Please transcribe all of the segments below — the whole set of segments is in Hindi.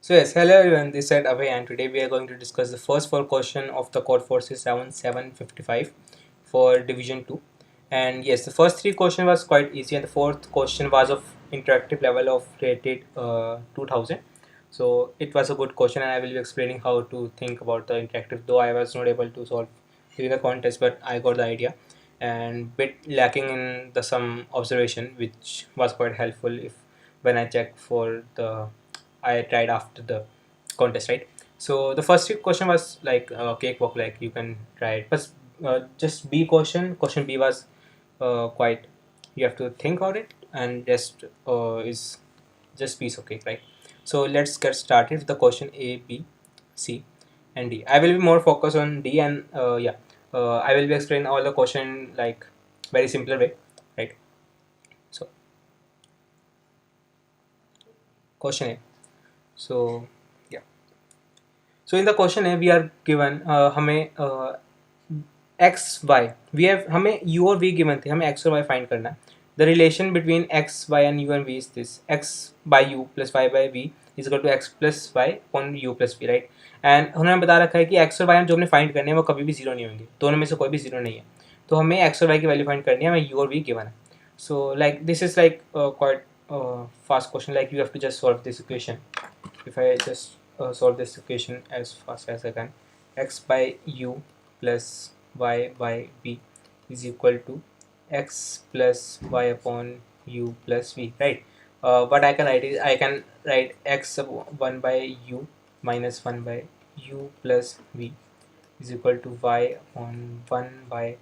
So yes, hello everyone, this is Abhay and today we are going to discuss the first four question of the Code Forces 7755 for Division 2. And yes, the first three question was quite easy and the fourth question was of interactive level of rated 2000. So it was a good question and I will be explaining how to think about the interactive, though I was not able to solve during the contest, but I got the idea and bit lacking in the some observation which was quite helpful if when I checked for the I tried after the contest, right? So the first question was like cakewalk, like you can try it. But just B question, question B was quite, you have to think about it and just is just piece of cake, right? So let's get started with the question A, B, C, and D. I will be more focused on D and yeah, I will be explaining all the question like very simpler way, right? So question A. So yeah. So in the question है we are given हमें x y we have हमें u और v given थे हमें x और y find करना है. The relation between x y and u and v is this: x by u plus y by v is equal to x plus y upon u plus v, right? And उन्होंने बता रखा है कि x और y हम जो हमने फाइंड करने हैं वो कभी भी जीरो नहीं होंगे, दोनों में से कोई भी जीरो नहीं है. तो हमें x और y की वैल्यू फाइंड करनी है, हमें u और v गिवन है. So like this is like quite fast question, like you have to just solve this equation. If I just solve this equation as fast as I can, x by u plus y by v is equal to x plus y upon u plus v, right? What I can write is I can write x 1 by u minus 1 by u plus v is equal to y upon 1 by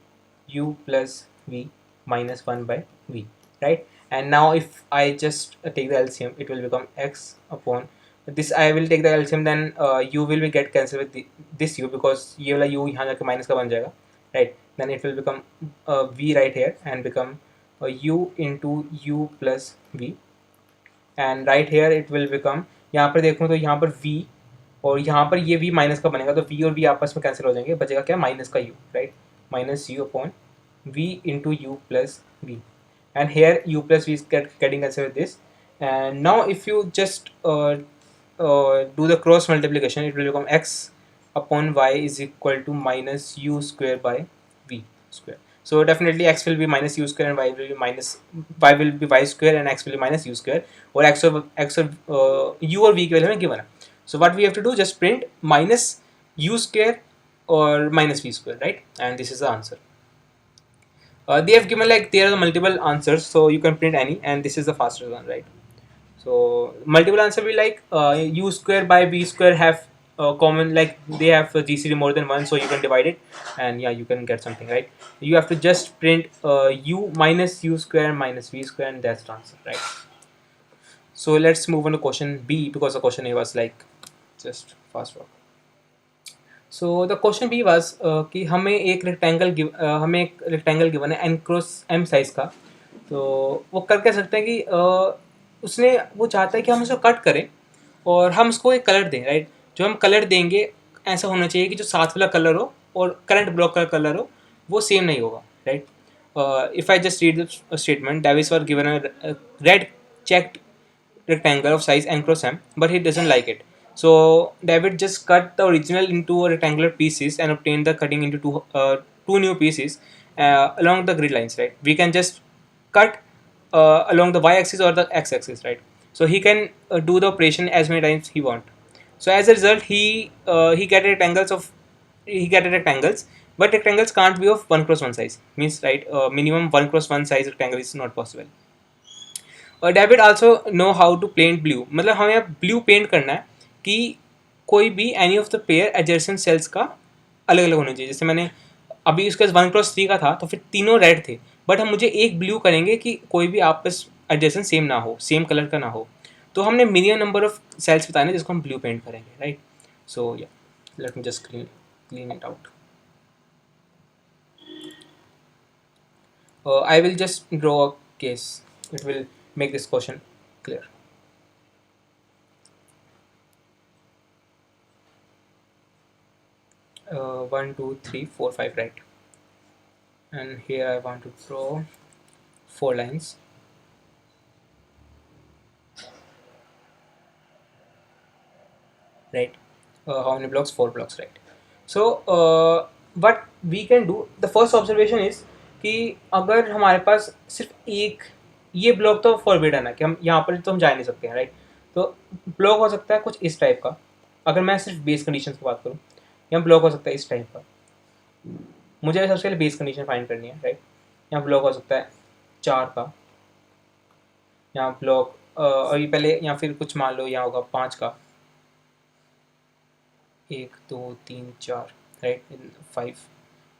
u plus v minus 1 by v, right? And now if I just take the LCM, it will become x upon this. I will take the LCM, then u will be get cancelled with this u, because ये वाला u यहाँ जाके minus का बन जाएगा, right? Then it will become v right here and become u into u plus v, and right here it will become, यहाँ पर देखूँ तो यहाँ पर v और यहाँ पर ये v माइनस का बनेगा, तो v और v आपस में कैंसिल हो जाएंगे, बचेगा क्या, माइनस का u, right? Minus u upon v into u plus v, and here u plus v is getting cancelled with this. And now if you just do the cross multiplication, it will become x upon y is equal to minus u square by v square. So definitely x will be minus u square and y will be minus, y will be y square and x will be minus u square, or x और u और v की वैल्यू हमें गिवन है. So what we have to do, just print minus u square or minus v square, right? And this is the answer. They have given like there are multiple answers, so you can print any, and this is the fastest one, right? So multiple answer will be like u square by v square have common, like they have a GCD more than one, so you can divide it and yeah, you can get something, right? You have to just print u minus u square minus v square, and that's the answer, right? So let's move on to question B, because the question A was like just fast walk. So the question B was कि हमें एक रेक्टेंगल गिवन है n क्रॉस m साइज का. तो वो कर क्या सकते हैं कि उसने वो चाहता है कि हम उसको कट करें और हम उसको एक कलर दें, राइट? जो हम कलर देंगे ऐसा होना चाहिए कि जो साथ वाला कलर हो और करंट ब्लॉक का कलर हो वो सेम नहीं होगा, right? If I just read the statement, Davis was given a red checked rectangle of size n cross m, but he doesn't like it. So David just cut the original into rectangular pieces and obtained the cutting into two new pieces along the grid lines. Right? We can just cut along the y-axis or the x-axis. Right? So he can do the operation as many times he want. So as a result, he get rectangles, but rectangles can't be of 1 cross 1 size. Means right, minimum 1 cross 1 size rectangle is not possible. और David also know how to paint blue, मतलब हमें ब्लू पेंट करना है कि कोई भी any of the pair adjacent cells का अलग अलग होना चाहिए. जैसे मैंने अभी उसके 1 क्रॉस 3 का था तो फिर तीनों रेड थे, बट हम मुझे एक ब्लू करेंगे कि कोई भी आपस एडजेसेंट सेम ना हो, सेम कलर का ना हो. तो हमने मिनिमम नंबर ऑफ सेल्स बताने जिसको हम ब्लू पेंट करेंगे, राइट? सो या late me just clean it out. I will just draw a case. It will make this question clear. 1 2 3 4 5, right? And here I want to draw 4 lines. right? How many blocks? 4 blocks, right? So what we can do, the first observation is कि अगर हमारे पास सिर्फ एक ये ब्लॉक तो फॉरबिडन है कि हम यहाँ पर तो हम जा नहीं सकते हैं, राइट? तो ब्लॉक हो सकता है कुछ इस टाइप का, अगर मैं सिर्फ बेस कंडीशन की बात करूँ, यहाँ ब्लॉक हो सकता है इस टाइप का। मुझे सबसे पहले बेस कंडीशन फाइंड करनी है, राइट? यहाँ ब्लॉक हो सकता है 4 का, यहाँ ब्लॉक अभी पहले, या फिर कुछ मान लो यहाँ होगा 5 का, 1 2 3 4, right? 5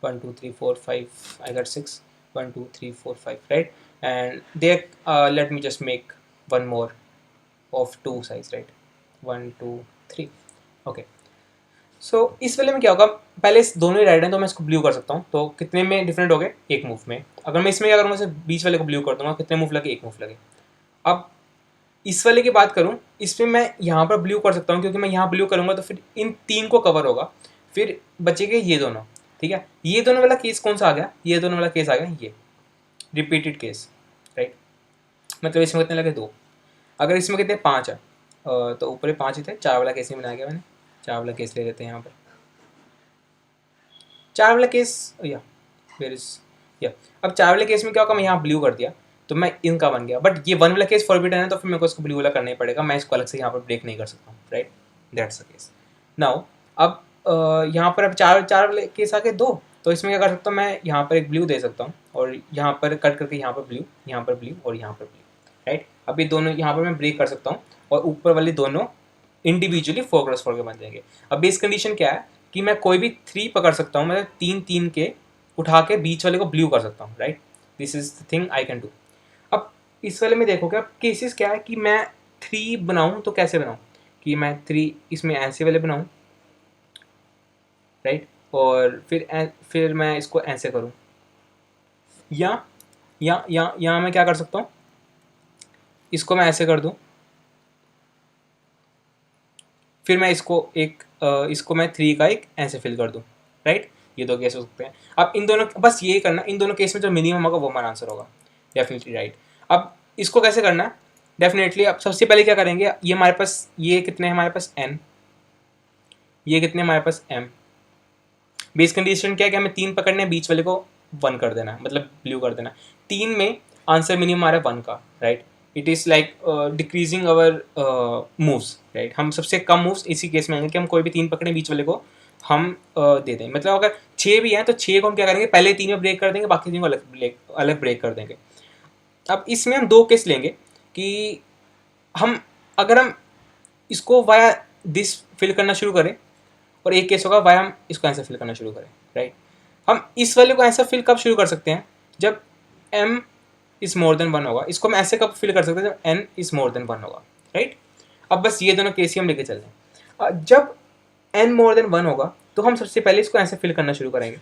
1 2 3 4 5, I got 6 1 2 3 4 5, right? And there let me just make one more of 2 size, right? 1 2 3, okay. सो इस वाले में क्या होगा, पहले इस दोनों ही राइट हैं तो मैं इसको ब्लू कर सकता हूँ, तो कितने में डिफरेंट हो गए? एक मूव में। अगर मैं इसमें क्या करूँगा, सिर्फ बीच वाले को ब्लू कर दूंगा, कितने मूव लगे? एक मूव लगे। अब इस वाले की बात करूँ, इसमें मैं यहाँ पर ब्लू कर सकता हूँ, क्योंकि मैं यहाँ ब्लू करूँगा तो फिर इन 3 को कवर होगा, फिर बचेंगे ये दोनों, ठीक है? ये दोनों वाला केस कौन सा आ गया? ये दोनों वाला केस आ गया, ये रिपीटेड केस, राइट? मतलब इसमें कितने लगे? 2। अगर इसमें कितने? 5 है, तो ऊपर 5 ही थे, 4 वाला केस नहीं बनाया गया मैंने, 4 वाला केस ले लेते हैं यहाँ पर। 4 वाले केस या वेर इज या अब 4 वाले केस में क्या होगा, मैं यहाँ ब्लू कर दिया तो मैं इनका बन गया, बट ये 1 वाला केस फॉरबिडन है तो फिर मेरे को इसको ब्लू वाला करना ही पड़ेगा, मैं इसको अलग से यहाँ पर ब्रेक नहीं कर सकता हूँ, right? That's the case. Now अब यहाँ पर अब 4 वाले केस आके 2, तो इसमें क्या कर सकता हूँ, मैं यहाँ पर एक ब्लू दे सकता हूँ और यहाँ पर कट करके यहाँ पर ब्लू, यहाँ पर ब्लू और यहाँ पर ब्लू, राइट? अब ये दोनों यहाँ पर मैं ब्रेक कर सकता हूँ और ऊपर वाले दोनों इंडिविजुअली 4x4 के बन जाएंगे। अब बेस कंडीशन क्या है कि मैं कोई भी 3 पकड़ सकता हूँ, मतलब 3 के उठा के बीच वाले को ब्लू कर सकता हूँ, right? This is the thing I can do. अब इस वाले में देखो क्या केसेस क्या है कि मैं 3 बनाऊँ तो कैसे बनाऊँ, कि मैं 3 इसमें ऐसे वाले बनाऊँ, राइट? और फिर मैं इसको ऐसे करूँ, या मैं क्या कर सकता हूँ, इसको मैं ऐसे कर दूँ, फिर मैं इसको मैं 3 का एक ऐसे फिल कर दूँ, राइट? ये 2 केस हो सकते हैं। अब इन दोनों बस यही करना, इन दोनों केस में जो मिनिमम होगा वो हमारा आंसर होगा, डेफिनेटली, राइट? अब इसको कैसे करना है, डेफिनेटली अब सबसे पहले क्या करेंगे, ये हमारे पास ये कितने हैं, हमारे पास n, ये कितने हमारे पास m। बेस कंडीशन क्या है कि हमें 3 पकड़ने हैं, बीच वाले को 1 कर देना है, मतलब ब्लू कर देना है। 3 में आंसर मिनिमम आ रहा है 1 का, right? It is like decreasing our moves, right? हम सबसे कम मूव्स इसी केस में आएंगे कि हम कोई भी 3 पकड़े, बीच वाले को हम दे दें। मतलब अगर 6 भी हैं तो 6 को हम क्या करेंगे, पहले 3 में ब्रेक कर देंगे, बाकी 3 को अलग ब्रेक कर देंगे। अब इसमें हम 2 केस लेंगे कि अगर हम इसको वाया दिस फिल करना शुरू करें, और एक केस होगा वाया हम इसको ऐसे फिल करना शुरू करें, राइट? हम इस वाले को ऐसा फिल कब शुरू कर सकते हैं, जब m इज मोर देन 1 होगा। इसको हम ऐसे कब फिल कर सकते हैं, जब n इज मोर देन 1 होगा, राइट? अब बस ये दोनों केस ही हम लेके चल रहे हैं। जब n मोर देन 1 होगा तो हम सबसे पहले इसको ऐसे फिल करना शुरू करेंगे,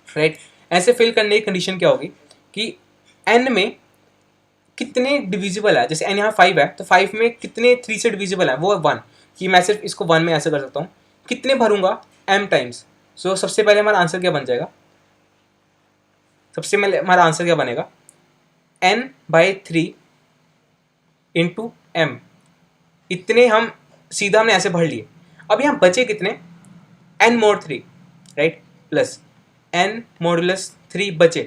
राइट? ऐसे फिल करने की कंडीशन क्या होगी कि n में कितने डिविजिबल है, जैसे n यहाँ 5 है तो 5 में कितने 3 से डिविजिबल है, वो 1, कि मैं सिर्फ इसको 1 में ऐसे कर सकता हूँ। कितने भरूंगा, m टाइम्स। सो सबसे पहले हमारा आंसर क्या बन जाएगा, सबसे पहले हमारा आंसर क्या बनेगा, n/3 इंटू m। इतने हम सीधा हमने ऐसे भर लिए। अब यहाँ बचे कितने, n mode 3, right? Plus n modulus 3 बचे,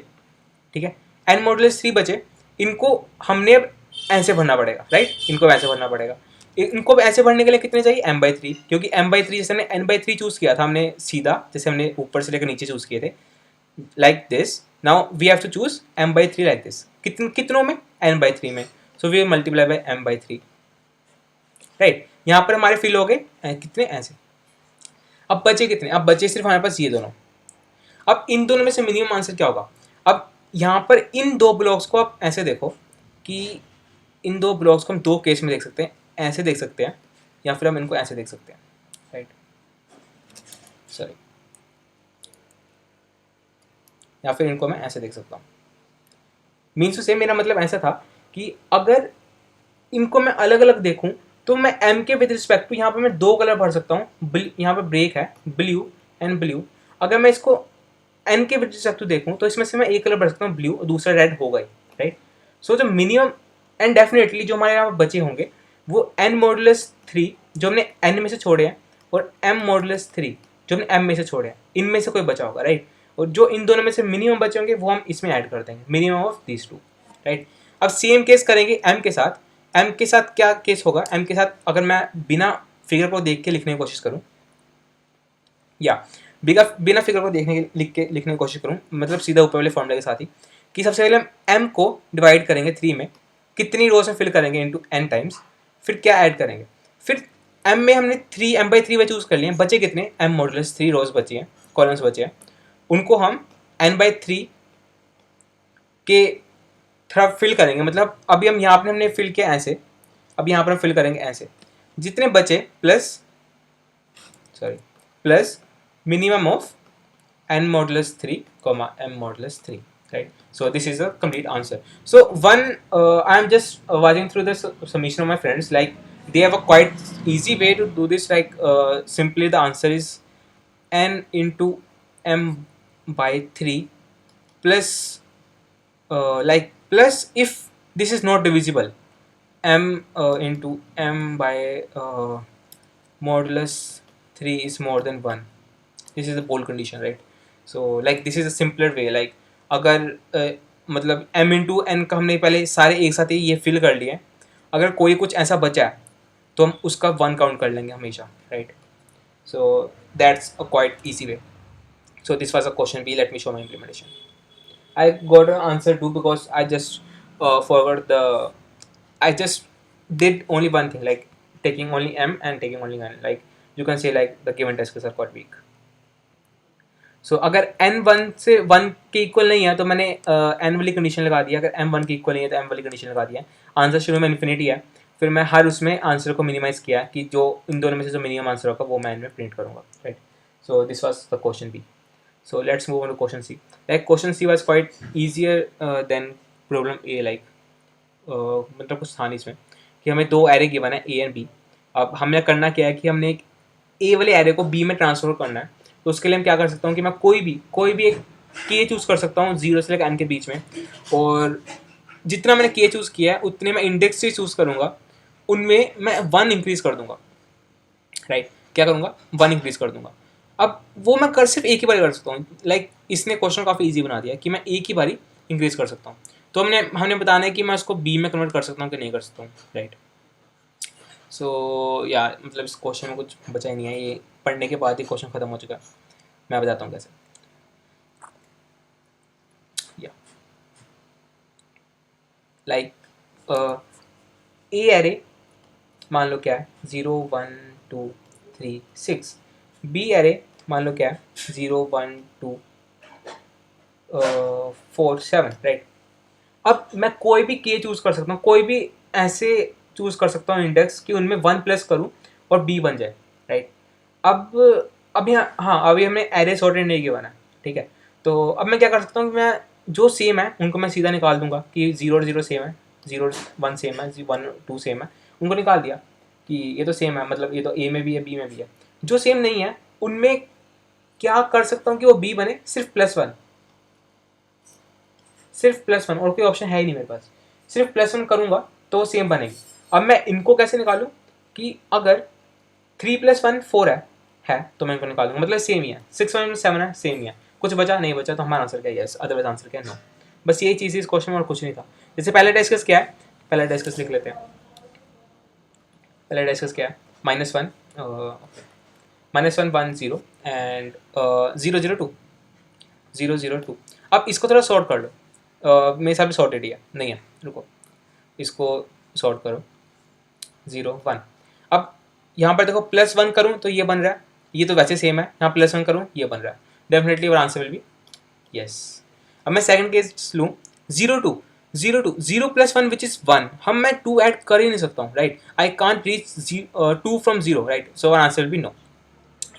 ठीक है? n मॉडुलस 3 बचे, इनको हमने अब ऐसे भरना पड़ेगा, राइट? इनको ऐसे भरना पड़ेगा। इनको ऐसे भरने के लिए कितने चाहिए, m/3, क्योंकि m/3 जैसे हमने n/3 चूज किया था, हमने सीधा जैसे हमने ऊपर से लेकर नीचे चूज किए थे, like this. Now we have to choose m/3 like this. कितनों में, n/3 में। So we multiply by m/3, right? यहाँ पर हमारे फिल हो गए कितने, ऐसे। अब बचे कितने, अब बचे सिर्फ हमारे पास ये दोनों। अब इन दोनों में से मिनिमम आंसर क्या होगा। अब यहाँ पर इन 2 ब्लॉक्स को आप ऐसे देखो कि इन 2 ब्लॉक्स को हम 2 केस में देख सकते हैं, ऐसे देख सकते हैं, या फिर हम इनको ऐसे देख सकते हैं, राइट? सॉरी, या फिर इनको मैं ऐसे देख सकता हूँ। मीन्स टू से मेरा मतलब ऐसा था कि अगर इनको मैं अलग अलग देखूं तो मैं m के विद रिस्पेक्ट टू यहाँ पर मैं 2 कलर भर सकता हूँ। यहाँ पर ब्रेक है ब्लू एंड ब्लू। अगर मैं इसको n के विद रिस्पेक्ट टू देखूं तो इसमें से मैं एक कलर भर सकता हूँ ब्लू, और दूसरा रेड होगा ही, राइट? सो जो मिनिमम एंड डेफिनेटली जो हमारे यहाँ बचे होंगे वो n मॉडुलस 3 जो हमने n में से छोड़े हैं, और m मॉडुलस 3 जो हमने m में से छोड़े हैं, इनमें से कोई बचा होगा, राइट। और जो इन दोनों में से मिनिमम बचे होंगे वो हम इसमें ऐड कर देंगे, minimum of these two, right. अब सेम केस करेंगे m के साथ। m के साथ क्या केस होगा, m के साथ अगर मैं बिना फिगर को देख के लिखने की कोशिश करूँ, या बिना फिगर को लिखने की कोशिश करूँ, मतलब सीधा ऊपर वाले फॉर्मूले के साथ ही, कि सबसे पहले हम m को डिवाइड करेंगे 3 में, कितनी रोज में फिल करेंगे इंटू n टाइम्स, फिर क्या ऐड करेंगे, फिर m में हमने 3 m/3 वे चूज कर लिए, बचे कितने, m मॉडुलस 3 रोज बची हैं, कॉलम्स बचे हैं, उनको हम n/3 के थोड़ा फिल करेंगे। मतलब अभी हम यहाँ पर हमने फिल किया ऐसे, अब यहाँ पर हम फिल करेंगे ऐसे, जितने बचे plus minimum of n modulus 3 comma m modulus 3, right? So this is a complete answer. So I am just watching through the summation of my friends, like they have a quite easy way to do this, like simply the answer is n into m by 3 plus plus if this is not divisible, m into m by modulus 3 is more than 1. This is the bold condition, right? So like this is a simpler way, like अगर मतलब m इंटू n का हमने पहले सारे एक साथ ही ये फिल कर लिए, अगर कोई कुछ ऐसा बचा है तो हम उसका 1 काउंट कर लेंगे हमेशा, right. So that's a quite easy way. So this was a question B. Let me show my implementation. I got an answer 2 because I just forgot I just did only one thing, like taking only m and taking only n. Like you can say like the given test cases are quite weak. So अगर n 1 से 1 के इक्वल नहीं है तो मैंने n वाली कंडीशन लगा दिया, अगर m 1 के इक्वल नहीं है तो m वाली कंडीशन लगा दिया. आंसर शुरू में इन्फिनिटी है, फिर मैं हर उसमें आंसर को मिनिमाइज किया कि जो इन दोनों में से जो मिनिमम आंसर होगा वो मैं इनमें प्रिंट करूँगा, right. So this was the question B. So let's move on to question C. Like question C was quite easier than problem A. Like मतलब कुछ था नहीं इसमें कि हमें दो एरे गिवन है A एंड B. अब हमने करना क्या है कि हमने एक A वाले एरे को B में ट्रांसफर करना है. तो उसके लिए हम क्या कर सकता हूँ कि मैं कोई भी एक K चूज़ कर सकता हूँ 0 से लेकर N के बीच में, और जितना मैंने K चूज़ किया है उतने मैं इंडेक्स से चूज़ करूँगा, उनमें मैं 1 इंक्रीज़ कर दूँगा, राइट. क्या करूँगा, 1 इंक्रीज़ कर दूँगा. अब वो मैं सिर्फ एक ही बारी कर सकता हूँ. लाइक इसने क्वेश्चन काफ़ी इजी बना दिया कि मैं एक ही बारी इंक्रीज कर सकता हूँ. तो हमने बताना है कि मैं उसको बी में कन्वर्ट कर सकता हूँ कि नहीं कर सकता हूँ, राइट. सो या मतलब इस क्वेश्चन में कुछ बचा ही नहीं है, ये पढ़ने के बाद ही क्वेश्चन खत्म हो चुका है. मैं बताता हूँ कैसे. या लाइक ए एरे मान लो क्या है 0 1 2 3 6. बी एरे मान लो क्या है 0 1 2 4 7, राइट. अब मैं कोई भी के चूज़ कर सकता हूँ, कोई भी ऐसे चूज़ कर सकता हूँ इंडेक्स कि उनमें 1 प्लस करूँ और बी बन जाए, राइट. अब यहाँ हाँ अभी हमने एरे सॉर्टेड नहीं किया है, ठीक है. तो अब मैं क्या कर सकता हूँ कि मैं जो सेम है उनको मैं सीधा निकाल दूंगा कि 0 और 0 सेम है, 0 1 सेम है, 1 2 सेम है, उनको निकाल दिया कि ये तो सेम है, मतलब ये तो ए में भी है बी में भी है. जो सेम नहीं है उनमें क्या कर सकता हूँ कि वो बी बने, सिर्फ +1 और कोई ऑप्शन है ही नहीं मेरे पास. सिर्फ +1 करूँगा तो सेम बनेगी. अब मैं इनको कैसे निकालूँ कि अगर 3 + 1 4 है तो मैं इनको निकालूंगा, मतलब सेम ही है. 6 1 7 है, सेम ही है. कुछ बचा नहीं बचा तो हमारा आंसर क्या है यस, अदरवाइज आंसर क्या है नो. बस यही चीज़ इस क्वेश्चन में और कुछ नहीं था. जैसे पहले डिस्कस क्या है, पहले डिस्कस लिख लेते हैं. पहले डिस्कस क्या है -1 -1 1 0 एंड 0 0 2 0 0 2. अब इसको थोड़ा सॉर्ट कर लो. मेरे हिसाब से सॉर्टेड ही है, नहीं है, रुको इसको सॉर्ट करो 0 1. अब यहाँ पर देखो +1 करूँ तो ये बन रहा है, ये तो वैसे सेम है. यहाँ +1 करूँ ये बन रहा है. डेफिनेटली और आंसर विल बी यस. अब मैं सेकंड केस लूँ 0 2 0 2 0 + 1 विच इज़ 1. हम मैं 2 ऐड कर ही नहीं सकता हूँ, right. I can't reach 2 from 0, right. So our answer will be no.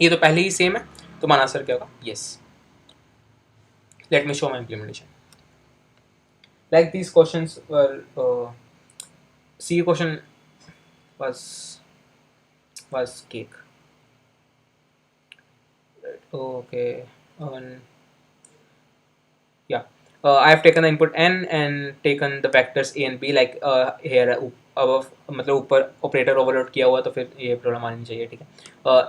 ये तो पहले ही सेम है तो हमारा आंसर क्या होगा yes. Let me show my implementation. Like these questions were C question was cake, right. Okay. Yeah, I have taken the input n and taken the vectors a and b, like here अब मतलब ऊपर ऑपरेटर ओवरलोड किया हुआ तो फिर ये प्रॉब्लम आनी चाहिए, ठीक है।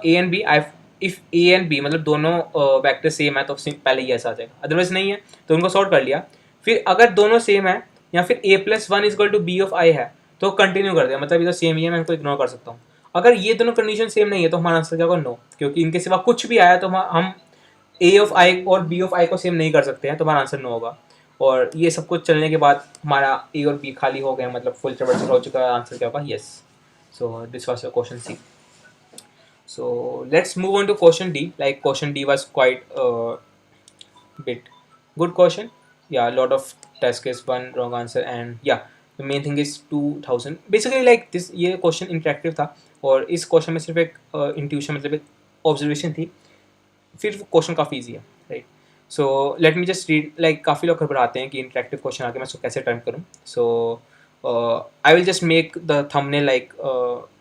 A and B, I if A and B मतलब दोनों वेक्टर सेम है तो पहले ये ऐसा आ जाएगा, अदरवाइज नहीं है तो उनको सॉर्ट कर लिया। फिर अगर दोनों सेम है या फिर a plus one is equal to b of i है तो कंटिन्यू कर दिया, मतलब इधर सेम ही है, मैं इनको इग्नोर कर सकता हूँ। अगर ये दोनों कंडीशन सेम नहीं है तो हमारा आंसर क्या होगा, नो, क्योंकि इनके सिवा कुछ भी आया तो हम a ऑफ आई और b ऑफ आई को सेम नहीं कर सकते हैं, तो हमारा आंसर नो होगा। और ये सब कुछ चलने के बाद हमारा a और b खाली हो गए, मतलब फुल ट्रावर्सल हो चुका है, आंसर क्या होगा, yes. So this was question C. So let's move on to question D. Like question D was quite bit good question. Yeah, a lot of test case, one wrong answer, and yeah, the main thing is 2000. Basically like this, ये question interactive था और इस question में सिर्फ एक intuition मतलब एक observation थी, फिर क्वेश्चन काफ़ी ईजी है, right. So let me just read, like काफ़ी लोग घबराते हैं कि इंटरेक्टिव क्वेश्चन आके मैं उसको कैसे अटेम्प्ट करूँ। So I will just make the thumbnail like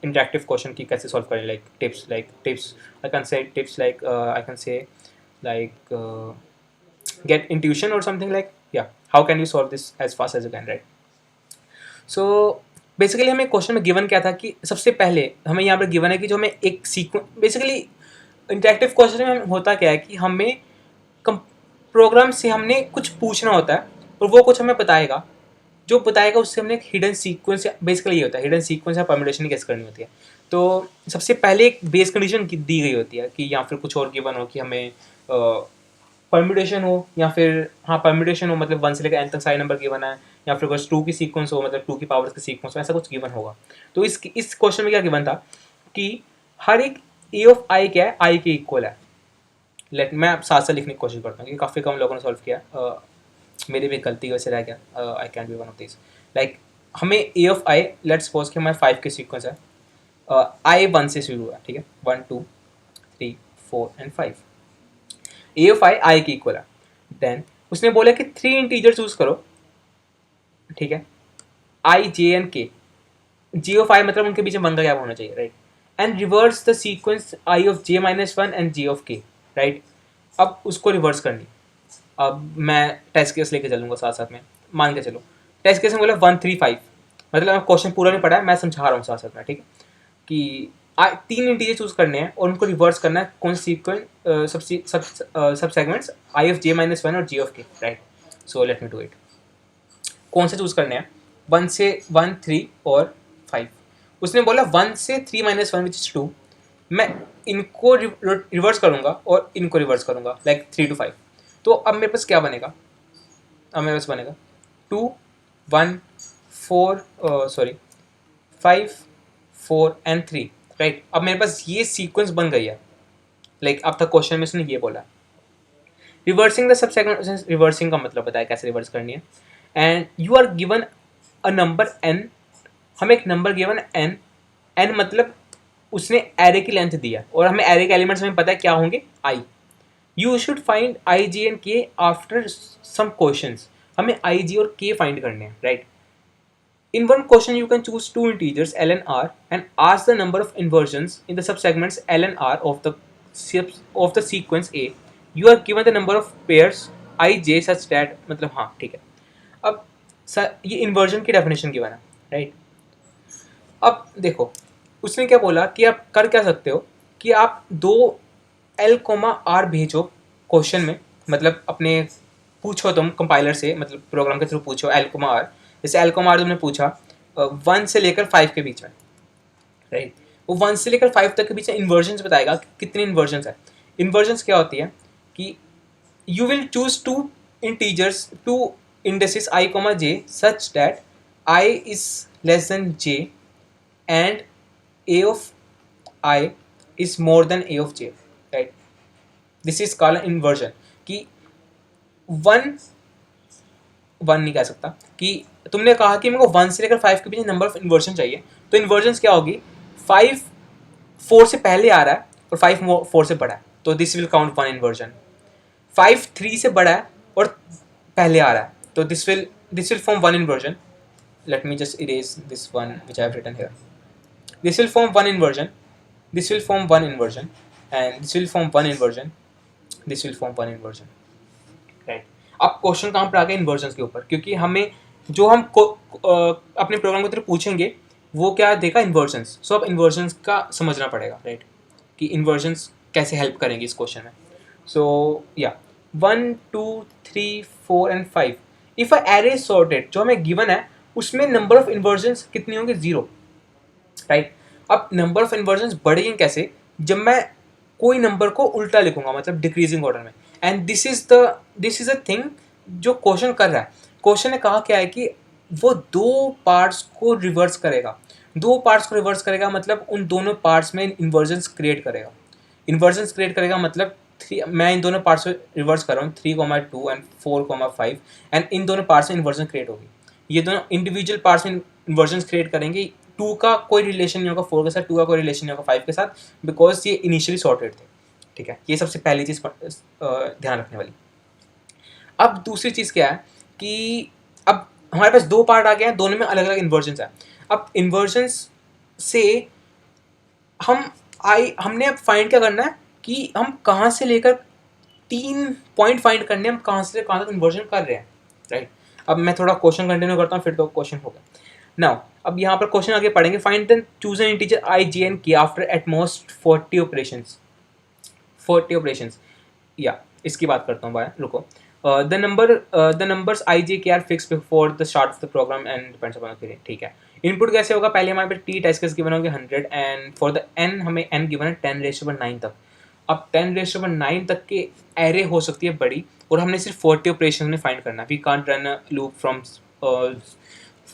interactive question की कैसे सॉल्व करें, like tips I can say tips like I can say like get intuition or something like, yeah, how can you solve this as fast as you can, right? So basically हमें क्वेश्चन में गिवन क्या था कि सबसे पहले हमें यहाँ पर गिवन है कि जो हमें एक सीक्वेंस, बेसिकली इंटरेक्टिव क्वेश्चन में होता क्या है कि हमें प्रोग्राम से हमने कुछ पूछना होता है और वो कुछ हमें बताएगा, जो बताएगा उससे हमने एक हिडन सीक्वेंस, बेसिकली ये होता है हिडन सीक्वेंस या परम्यूटेशन कैसे करनी होती है। तो सबसे पहले एक बेस कंडीशन दी गई होती है कि या फिर कुछ और गिवन हो कि हमें परम्यूटेशन हो, या फिर हाँ परम्यूटेशन हो मतलब 1 से लेकर n तक सारे नंबर गिवन है, या फिर कुछ 2 की सीक्वेंस हो मतलब 2 की पावर का सीक्वेंस हो, ऐसा कुछ गिवन होगा। तो इस क्वेश्चन में क्या गिवन था कि हर एक a ऑफ i क्या है, i के इक्वल है। मैं साथ साथ लिखने की कोशिश करता हूँ क्योंकि काफ़ी कम लोगों ने सॉल्व किया, मेरी भी गलती वैसे रह गया, I can be one of this. Like हमें a of i, let's suppose कि हमारे 5 के सीक्वेंस है, i 1 से शुरू है, ठीक है, 1 2 3 4 एंड 5, a ऑफ i के इक्वल है। देन उसने बोला कि 3 इंटीजर चूज करो, ठीक है, i j and k, g of i मतलब उनके बीच में 1 का गैप होना चाहिए, right, and reverse the sequence i of j minus 1 and j of k, right. अब उसको रिवर्स करनी, अब मैं टेस्ट केस लेके चलूँगा साथ साथ में, मान के चलो टेस्ट केस में बोला 1 3 5, मतलब क्वेश्चन पूरा नहीं पढ़ा है, मैं समझा रहा हूँ साथ साथ में, ठीक है, कि 3 इंटीजर चूज करने हैं और उनको रिवर्स करना है, कौन सीक्वेंस सब segments I of J minus 1 और जी ऑफ के, right. So let me do it. कौन से चूज करने हैं, 1 से 1 3 और 5। उसने बोला 1 से 3 माइनस 1 विच इज 2, मैं इनको रिवर्स करूंगा और इनको रिवर्स करूंगा, लाइक 3 to 5। तो अब मेरे पास क्या बनेगा, अब मेरे पास बनेगा 2 1 4 सॉरी 5 4 एंड 3, राइट। अब मेरे पास ये सीक्वेंस बन गई है, लाइक अब तक क्वेश्चन में उसने ये बोला reversing the sub segment, reversing का मतलब बताया कैसे रिवर्स करनी है। And you are given a number n, हमें एक नंबर गिवन n, n मतलब उसने एरे की लेंथ दिया और हमें एरे के एलिमेंट्स हमें पता है क्या होंगे, i। You should find i j and k after some questions, हमें i j और k फाइंड करने हैं, right. In one question, you can choose 2 integers L and R and ask the number of inversions in the subsegments L and R of the sequence A. You are given the number of pairs I J such that, मतलब हाँ ठीक है। अब ये inversion की definition गिवन है, राइट। अब देखो उसने क्या बोला कि आप कर क्या सकते हो कि आप 2 L, R भेजो क्वेश्चन में, मतलब अपने पूछो तुम कंपाइलर से, मतलब प्रोग्राम के थ्रू पूछो L, R, जैसे L, R तुमने पूछा 1 से लेकर 5 के बीच में, राइट। वो 1 से लेकर 5 तक के बीच में इन्वर्जन्स बताएगा कि कितने इन्वर्जन्स है। इन्वर्जन्स क्या होती है कि you will choose 2 integers, 2 indexes i, j such that i is less than j and a of i is more than a of j, right. This is called inversion. कि 1 नहीं कह सकता कि तुमने कहा कि मेरे को 1 से लेकर 5 के बीच नंबर ऑफ इन्वर्जन चाहिए, तो इन्वर्जन्स क्या होगी, 5 4 से पहले आ रहा है और 5 4 से बड़ा है, तो दिस विल काउंट 1 इन्वर्जन। 5 3 से बड़ा है और पहले आ रहा है, तो this will form 1 inversion. Let me just erase this one which I have written here. This will form 1 inversion, this will form 1 inversion and this will form 1 inversion, this will form 1 inversion, right. अब क्वेश्चन कहाँ पर आ गया, इन्वर्जन के ऊपर, क्योंकि हमें जो हम अपने प्रोग्राम के थ्रू पूछेंगे वो क्या देगा, इन्वर्जन्स। सो अब इन्वर्जन्स का समझना पड़ेगा, राइट, कि इन्वर्जन्स कैसे हेल्प करेंगे इस क्वेश्चन में। सो या 1 2 3 4 and 5, if a array sorted, जो हमें गिवन है उसमें नंबर ऑफ इन्वर्जन्स कितनी होंगे, 0, राइट। अब नंबर ऑफ इन्वर्जन्स बढ़ेंगे कैसे, जब मैं कोई नंबर को उल्टा लिखूंगा, मतलब डिक्रीजिंग ऑर्डर में। And this is a thing जो क्वेश्चन कर रहा है। क्वेश्चन ने कहा क्या है कि वो दो पार्ट्स को रिवर्स करेगा। दो पार्ट्स को रिवर्स करेगा मतलब उन दोनों पार्ट्स में इन्वर्जन्स क्रिएट करेगा। इन्वर्जन्स क्रिएट करेगा मतलब मैं इन दोनों पार्ट्स में रिवर्स कर रहा हूँ, 3,2 एंड 4,5, एंड इन दोनों पार्ट्स में इन्वर्जन क्रिएट होगी। ये दोनों इंडिविजुअल पार्ट्स में इन्वर्जन्स क्रिएट करेंगे। 2 का कोई रिलेशन नहीं होगा 4 के साथ, 2 का कोई रिलेशन नहीं होगा 5 के साथ, बिकॉज ये इनिशियली सॉर्टेड थे, ठीक है। ये सबसे पहली चीज़ ध्यान रखने वाली। अब दूसरी चीज़ क्या है कि अब हमारे पास दो पार्ट आ गए हैं, दोनों में अलग अलग इन्वर्जन्स है। अब इन्वर्जन्स से हमने अब फाइंड क्या करना है कि हम कहाँ से लेकर 3 पॉइंट फाइंड करने, हम कहाँ से कहाँ तक इन्वर्जन कर रहे हैं, राइट। अब मैं थोड़ा क्वेश्चन कंटिन्यू करता हूँ, फिर तो क्वेश्चन हो गया। नाउ अब यहाँ पर क्वेश्चन आगे पढ़ेंगे। Find the choose an integer i j and k after at most 40 operations. 40 operations, या इसकी बात करता हूँ, रुको। The numbers i j k are fix before the start of the program and depends upon the, ठीक है। इनपुट कैसे होगा, पहले हमारे पास टी टेस्ट केस गिवन होंगे 100 एंड फॉर द एन हमें एन गिवन है 10⁻9 तक। अब 10⁻9 तक के एरे हो सकती है बड़ी, और हमने सिर्फ 40 ऑपरेशन में फाइंड करना है। We can't run a loop from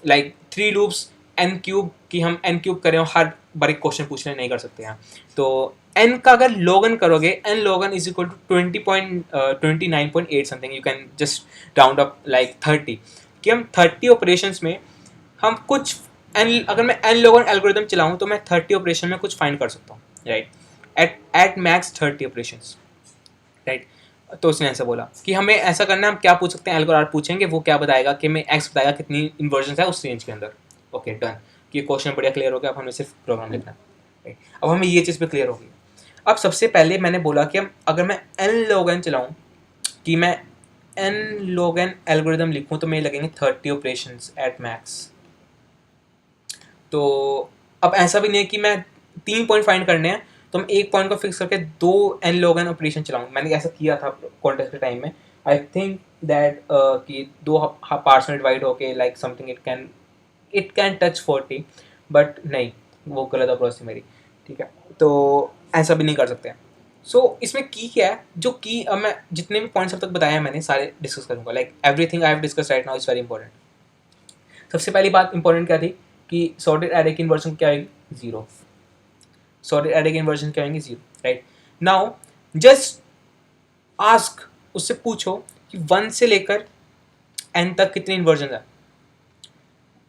like 3 loops n cube, कि हम एन क्यूब करें और हर बार एक क्वेश्चन पूछने नहीं कर सकते हैं। तो एन का अगर लॉगन करोगे, n log n is equal to 29.8 something, you can just round up like 30, कि हम 30 ऑपरेशंस में हम कुछ एन, अगर मैं एन लॉगन एल्गोरिथम चलाऊँ तो मैं 30 ऑपरेशन में कुछ फाइंड कर सकता हूँ, right, at max 30 operations, right. तो उसने ऐसा बोला कि हमें ऐसा करना है, हम क्या पूछ सकते हैं, एल्गोरिथम पूछेंगे, वो क्या बताएगा कि मैं एक्स बताएगा कितनी इन्वर्जन्स है उस रेंज के अंदर। ओके डन, कि क्वेश्चन बढ़िया क्लियर हो गया। अब हमें सिर्फ प्रोग्राम लिखना है, राइट। अब हमें ये चीज़ भी क्लियर होगी। अब सबसे पहले मैंने बोला कि हम अगर मैं एन लॉगन चलाऊँ, कि मैं एन लॉगन एल्गोरिथम लिखूँ, तो मेरे लगेंगे 30 ऑपरेशंस एट मैक्स। तो अब ऐसा भी नहीं है कि मैं 3 पॉइंट फाइंड करने हैं तो हम एक पॉइंट को फिक्स करके 2 एन लॉगन ऑपरेशन चलाऊँ। मैंने ऐसा किया था कॉन्टेस्ट के टाइम में। आई थिंक दैट कि 2 पार्ट्स में डिवाइड होके like something it can touch 40, but नहीं, वो गलत अप्रोच थी मेरी, ठीक है। तो ऐसा भी नहीं कर सकते। सो इसमें की क्या है, जो की अब मैं जितने भी पॉइंट्स अब तक बताए हैं मैंने सारे डिस्कस करूँगा। Like everything I have discuss right now is very important. सबसे पहली बात इंपॉर्टेंट क्या थी कि सॉर्टेड एरे की इन्वर्जन क्या आएगी, 0। सॉर्टेड एरे की इन्वर्जन क्या आएंगे, 0, राइट। नाउ जस्ट आस्क, उससे पूछो कि 1 से लेकर n तक कितनी इन्वर्जन है।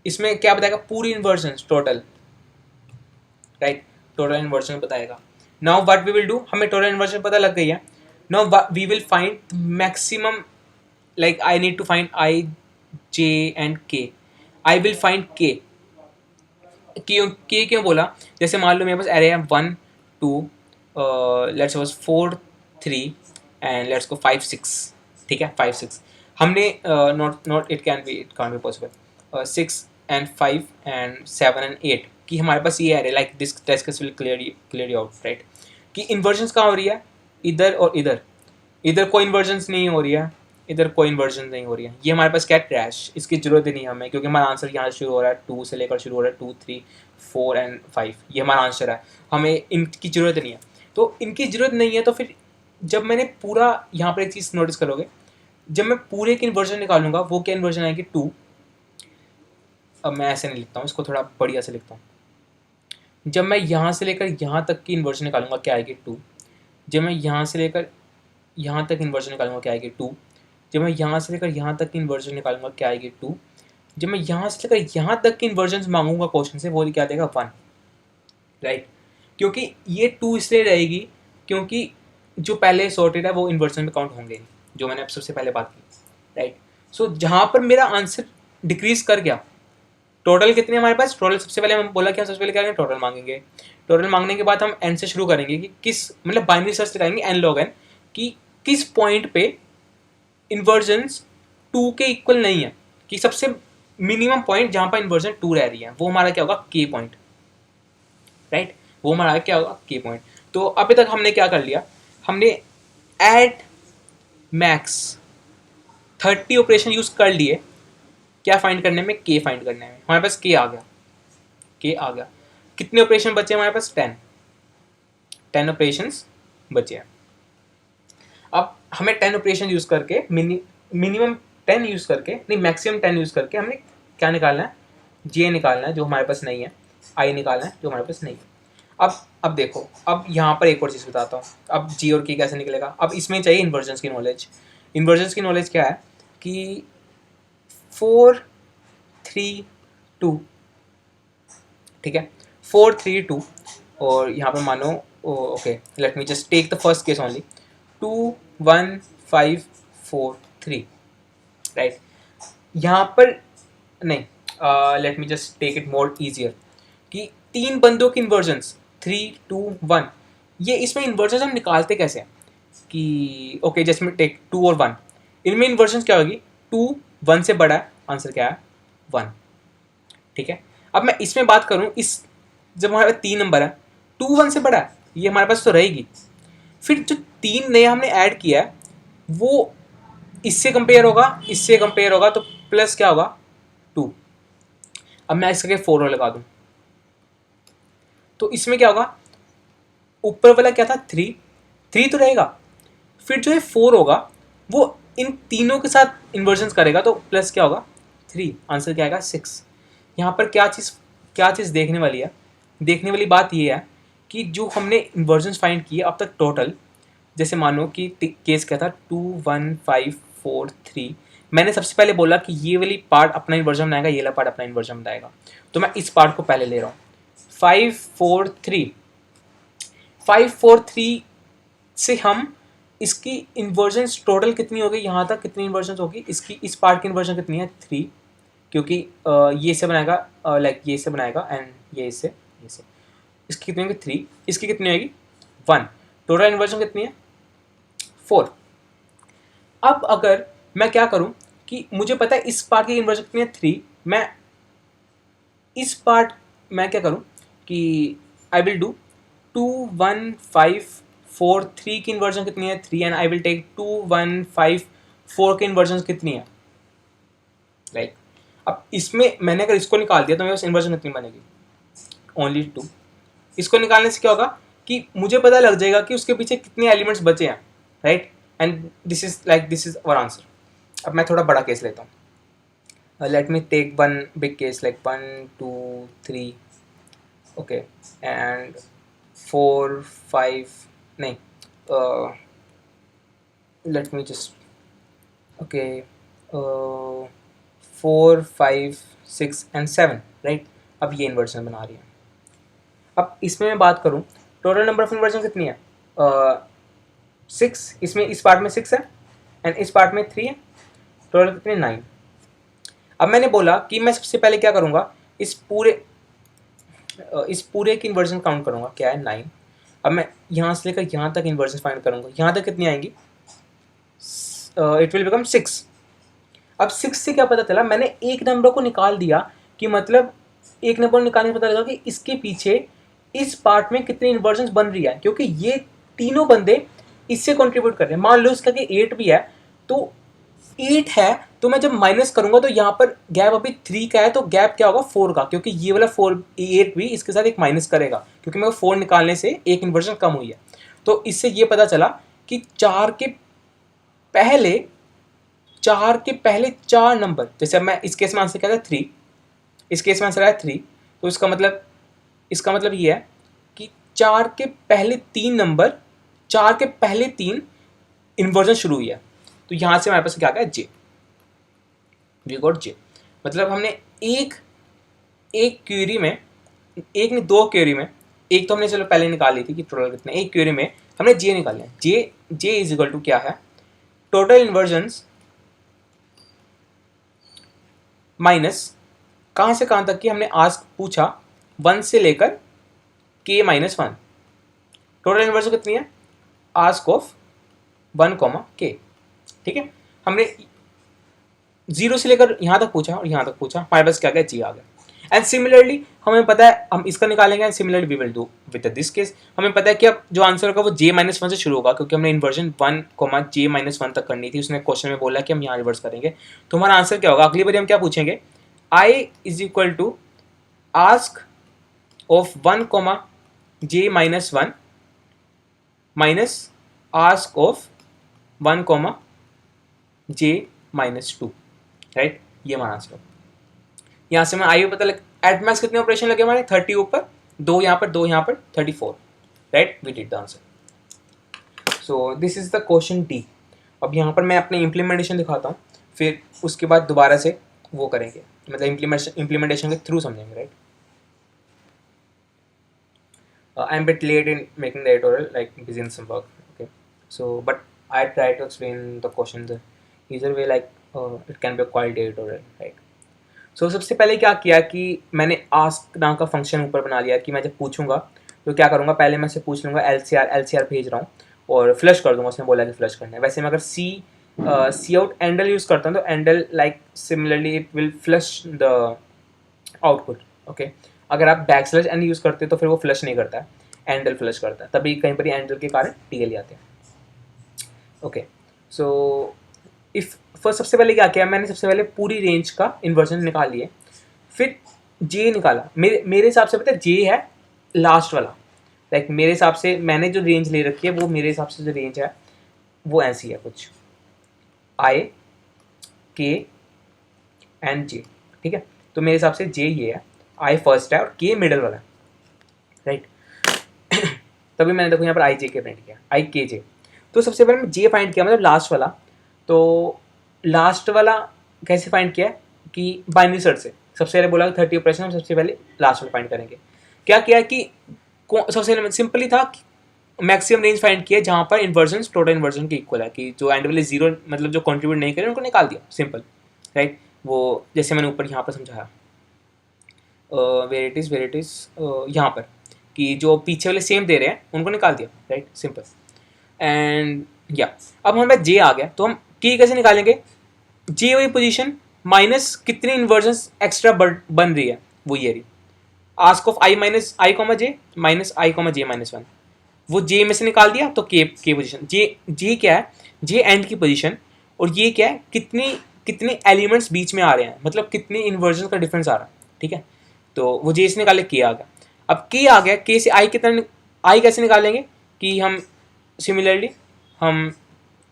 इसमें क्या बताएगा, पूरी inversion total, right, total inversion बताएगा। Now what we will do, हमें टोटल इन्वर्जन पता लग गई है। Now we will find maximum, like I need to find i j and k. I will find के। क्यों बोला, जैसे मान लो मेरे पास एरे है 1 2 let's suppose 4 3 and let's go 5 6, ठीक है, 5 6 हमने not it can't be possible 6 and 5 and 7 and 8 कि हमारे पास ये array, like this test case will clear you out, right, कि इन्वर्जन्स कहाँ हो रही है, इधर और इधर। इधर कोई इन्वर्जन्स नहीं हो रही है, इधर कोई इन्वर्जन नहीं हो रही है। ये हमारे पास क्या है, ट्रैश, इसकी जरूरत ही नहीं है हमें, क्योंकि हमारा आंसर यहाँ से शुरू हो रहा है 2 से लेकर शुरू हो रहा है 2 3 4 एंड 5, ये हमारा आंसर है, हमें इनकी ज़रूरत नहीं है। तो इनकी ज़रूरत नहीं है तो फिर जब मैंने पूरा, यहाँ पर एक चीज़ नोटिस करोगे, जब मैं पूरे की इन्वर्जन निकालूंगा, वो क्या इन्वर्जन आएगी 2। अब मैं ऐसे नहीं लिखता हूँ, इसको थोड़ा बढ़िया से लिखता हूँ। जब मैं यहाँ से लेकर यहाँ तक की इन्वर्जन निकालूंगा, क्या आएगी 2। जब मैं यहाँ से लेकर यहाँ तक इन्वर्जन निकालूंगा, क्या आएगी 2। जब मैं यहाँ से लेकर यहाँ तक की इन्वर्जन निकालूंगा, क्या आएगी 2। जब मैं यहाँ से लेकर यहाँ तक की इन्वर्जन मांगूंगा क्वेश्चन से, वो क्या देगा 1, राइट। क्योंकि ये 2 इसलिए रहेगी क्योंकि जो पहले सॉर्टेड है वो इन्वर्जन में काउंट होंगे, जो मैंने अब सबसे पहले बात की, राइट। सो जहाँ पर मेरा आंसर डिक्रीज कर गया, टोटल कितने हमारे पास, टोटल सबसे पहले हम बोला कि हम सबसे पहले क्या करेंगे, टोटल मांगेंगे। टोटल मांगने के बाद हम एन से शुरू करेंगे कि किस, मतलब बाइनरी सर्च लगाएंगे एन लॉग एन, कि किस पॉइंट पे इन्वर्जन्स 2 के इक्वल नहीं है, कि सबसे मिनिमम पॉइंट जहाँ पर इन्वर्जन 2 रह रही है वो हमारा क्या होगा, के पॉइंट, राइट, वो हमारा क्या होगा, के पॉइंट। तो अभी तक हमने क्या कर लिया, हमने एट मैक्स 30 ऑपरेशन यूज कर लिए, क्या फाइंड करने में, के फाइंड करने में। हमारे पास के आ गया, के आ गया। कितने ऑपरेशन बचे हमारे पास, 10 ऑपरेशन बचे हैं। अब हमें 10 ऑपरेशन यूज करके मिनिमम 10 यूज करके, नहीं मैक्सिमम 10 यूज करके हमने क्या निकालना है, जे निकालना है जो हमारे पास नहीं है, आई निकालना है जो हमारे पास नहीं है। अब देखो, अब यहाँ पर एक और चीज़ बताता हूँ। अब जी और के कैसे निकलेगा, अब इसमें चाहिए इन्वर्जन्स की नॉलेज। इन्वर्जन्स की नॉलेज क्या है कि 4 3 2, ठीक है, 4 3 2, और यहाँ पर मानो okay, let me just take the first case only, 2 1 5 4 3, right. यहाँ पर नहीं, let me just take it more easier कि 3 बंदों की इन्वर्जन्स 3 2 1, ये इसमें इन्वर्जन्स हम निकालते कैसे हैं कि ओके जस्ट में टेक 2 और 1, इनमें इन्वर्जन्स क्या होगी, 2 1 से बड़ा है, आंसर क्या है 1, ठीक है। अब मैं इसमें बात करूं, इस जब हमारे पास 3 नंबर है, 2 1 से बड़ा है, ये हमारे पास तो रहेगी। फिर जो 3 नए हमने ऐड किया है वो इससे कंपेयर होगा, इससे कंपेयर होगा, तो प्लस क्या होगा 2। अब मैं इसके 4 लगा दूं तो इसमें क्या होगा, ऊपर वाला क्या था 3 तो रहेगा, फिर जो ये 4 होगा वो इन तीनों के साथ इन्वर्जन्स करेगा, तो प्लस क्या होगा 3, आंसर क्या आएगा 6। यहाँ पर क्या चीज़ देखने वाली है, देखने वाली बात ये है कि जो हमने इन्वर्जन्स फाइंड किए अब तक टोटल, जैसे मानो कि केस क्या था 2 1 5 4 3, मैंने सबसे पहले बोला कि ये वाली पार्ट अपना इन्वर्जन बनाएगा, ये वाला पार्ट अपना इन्वर्जन बनाएगा, तो मैं इस पार्ट को पहले ले रहा हूँ। 5 4 3, 5 4 3 से हम इसकी इन्वर्जन्स टोटल कितनी होगी, यहाँ तक कितनी इन्वर्जन्स होगी, इसकी इस पार्ट की इन्वर्जन कितनी है 3, क्योंकि ये से बनाएगा, लाइक ये से बनाएगा एंड ये से, इसकी कितनी होगी 3, इसकी कितनी होगी 1, टोटल इन्वर्जन कितनी है 4। अब अगर मैं क्या करूं कि मुझे पता है इस पार्ट की इन्वर्जन कितनी है 3, मैं इस पार्ट मैं क्या करूं कि आई विल डू 2 1 5 4 3 की इन्वर्जन कितनी है 3, एंड आई विल टेक 2 1 5 4 की इन्वर्जन कितनी है, राइट। अब इसमें मैंने अगर इसको निकाल दिया तो मेरे पास इन्वर्जन कितनी बनेगी, ओनली 2। इसको निकालने से क्या होगा कि मुझे पता लग जाएगा कि उसके पीछे कितने एलिमेंट्स बचे हैं, right, and this is our answer. अब मैं थोड़ा बड़ा केस लेता हूँ, let me take one big case like 1 2 3, okay, and 4 5, नहीं, let me just okay 4 5 6 and 7, right. अब ये इन्वर्जन बना रही है। अब इसमें मैं बात करूं, टोटल नंबर ऑफ इन्वर्जन कितनी है 6, इसमें इस पार्ट में 6 है एंड इस पार्ट में 3 है, टोटल कितने 9। अब मैंने बोला कि मैं सबसे पहले क्या करूंगा, इस पूरे की इन्वर्जन काउंट करूंगा, क्या है 9। अब मैं यहाँ से लेकर यहाँ तक इन्वर्जन फाइंड करूंगा, यहाँ तक कितनी आएंगी, इट विल बिकम 6। अब 6 से क्या पता चला, मैंने एक नंबर को निकाल दिया, कि मतलब एक नंबर निकालने से पता लगा कि इसके पीछे इस पार्ट में कितनी इन्वर्जन्स बन रही है, क्योंकि ये तीनों बंदे इससे कंट्रीब्यूट कर रहे हैं। मान लो इसका कि 8 भी है, तो 8 है तो मैं जब माइनस करूंगा तो यहाँ पर गैप अभी 3 का है, तो गैप क्या होगा 4 का, क्योंकि ये वाला 8 भी इसके साथ एक माइनस करेगा, क्योंकि मेरे को 4 निकालने से एक इन्वर्जन कम हुई है। तो इससे ये पता चला कि 4 के पहले 4 नंबर, जैसे अब मैं इस केस में आंसर क्या था 3, इस केस में आंसर आया 3, तो इसका मतलब ये है कि 4 के पहले 3 नंबर, 4 के पहले 3 इन्वर्जन शुरू हुई है। तो यहाँ से हमारे पास क्या गया जे, वी गॉट जे। मतलब हमने एक क्वेरी में, एक ने 2 क्वेरी में, एक तो हमने चलो पहले निकाल ली थी कि टोटल कितने, एक क्वेरी में हमने जे निकाले हैं। जे इज इक्वल टू क्या है, टोटल इन्वर्जन्स माइनस कहाँ से कहाँ तक की हमने आस्क पूछा, 1 से लेकर k माइनस 1, टोटल इन्वर्जन कितनी है, आस्क ऑफ 1 k, ठीक है। हमने जीरो से लेकर यहाँ तक पूछा और यहाँ तक पूछा, हमारे पास क्या गया, जी आ गया। एंड सिमिलरली हमें पता है हम इसका निकालेंगे, and similarly we will do with this case. हमें पता है कि अब जो आंसर होगा वो j-1 से शुरू होगा, क्योंकि हमने इन्वर्जन 1 j-1 तक करनी थी, उसने क्वेश्चन में बोला कि हम यहाँ रिवर्स करेंगे। तो हमारा आंसर क्या होगा, अगली बार हम क्या पूछेंगे, i is equal to ask of 1 j-1 minus ask of 1 j-2, right. ये हमारा आंसर होगा। यहाँ से हमें आई पता लग, एट मैक्स कितने ऑपरेशन लगे हमारे, 30 ऊपर, 2 यहाँ पर, 2 यहाँ पर, 34, right. We did the answer. So this is the question D. अब यहाँ पर मैं अपने इम्प्लीमेंटेशन दिखाता हूँ, फिर उसके बाद दोबारा से वो करेंगे, मतलब इम्प्लीमेंटेशन के थ्रू समझेंगे, right. I am bit late in making the editorial, like busy in some work, okay. So but I try to explain the question the easier way, like it can be a quality editorial, right. So सबसे पहले क्या किया कि मैंने आस्क नाम का फंक्शन ऊपर बना लिया कि मैं जब पूछूंगा तो क्या करूँगा, पहले मैं से पूछ लूँगा एल सी आर भेज रहा हूँ और फ्लश कर दूंगा, उसने बोला कि फ्लश करना है। वैसे मैं अगर सी आउट एंडल यूज़ करता हूँ तो endl like similarly it will flush the output, okay. अगर आप बैक स्लैश एंड यूज़ करते हो तो फिर वो फ्लश नहीं करता है, एंडल फ्लश करता है, तभी कहीं पर एंडल के कारण टीएल आते हैं, ओके। सो इफ फर्स्ट सबसे पहले क्या किया, मैंने सबसे पहले पूरी रेंज का इन्वर्जन निकाल लिए, फिर जे निकाला। मेरे हिसाब से पता है जे है लास्ट वाला, लाइक मेरे हिसाब से मैंने जो रेंज ले रखी है वो मेरे हिसाब से जो रेंज है वो ऐसी है कुछ, आई के एंड जे, ठीक है। तो मेरे हिसाब से जे ये है, आई फर्स्ट है और के मिडल वाला है, राइट। तभी मैंने देखो यहाँ पर आई जे के फाइंड किया, आई के जे। तो सबसे पहले मैं जे फाइंड किया, मतलब लास्ट वाला। तो लास्ट वाला कैसे फाइंड किया कि बाइनरी सर्च से, सबसे पहले बोला 30 ऑपरेशन हम सबसे पहले लास्ट वाला फाइंड करेंगे। क्या किया कि सबसे सिंपली था, मैक्सिमम रेंज फाइंड किया जहाँ पर इन्वर्जन टोटल इन्वर्जन के इक्वल है, कि जो एंड वाले जीरो मतलब जो कंट्रीब्यूट नहीं करे उनको निकाल दिया, सिंपल, राइट। वो जैसे मैंने ऊपर यहाँ पर समझाया, वेर इट इज़ यहाँ पर, कि जो पीछे वाले सेम दे रहे हैं उनको निकाल दिया, राइट, सिंपल। एंड या अब हमारे पास जे आ गया, तो हम की कैसे निकालेंगे, जे वाली पोजीशन माइनस कितनी इन्वर्जन एक्स्ट्रा बन रही है, वो ये रही, ask of i minus i comma j minus i comma जे-1, वो जे में से निकाल दिया तो के पोजीशन, जे क्या है, जे एंड की पोजीशन, और ये क्या है, कितने एलिमेंट्स बीच में आ रहे हैं, मतलब कितने इन्वर्जन का डिफरेंस आ रहा है, ठीक है। तो वो जे से निकाले, के आ गया। अब के आ गया, के से आई कितना, आई कैसे निकालेंगे कि हम सिमिलरली हम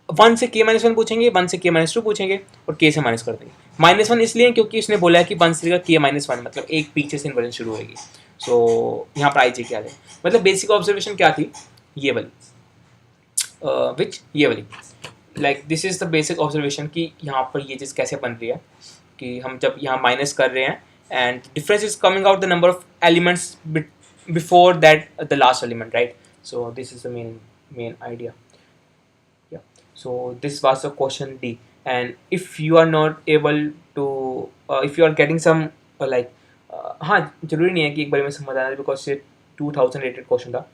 1 से k-1 पूछेंगे, 1 से k-2 पूछेंगे और k से माइनस कर देंगे। -1 इसलिए क्योंकि उसने बोला है कि 1 से k-1 मतलब एक पीछे से इन्वर्जन शुरू होगी। सो यहाँ पर आई जे क्या है, मतलब बेसिक ऑब्जर्वेशन क्या थी, ये वाली, विच ये वाली, like this is the basic observation कि यहाँ पर ये चीज़ कैसे बन रही है, कि हम जब यहाँ माइनस कर रहे हैं and difference is coming out the number of elements before that the last element, right. So this is the main idea. Yeah. So this was the question D. And if you are not able to, if you are getting some हाँ, जरूरी नहीं है कि एक बार में समझ आना, बिकॉज ये 2000 रेटेड क्वेश्चन था।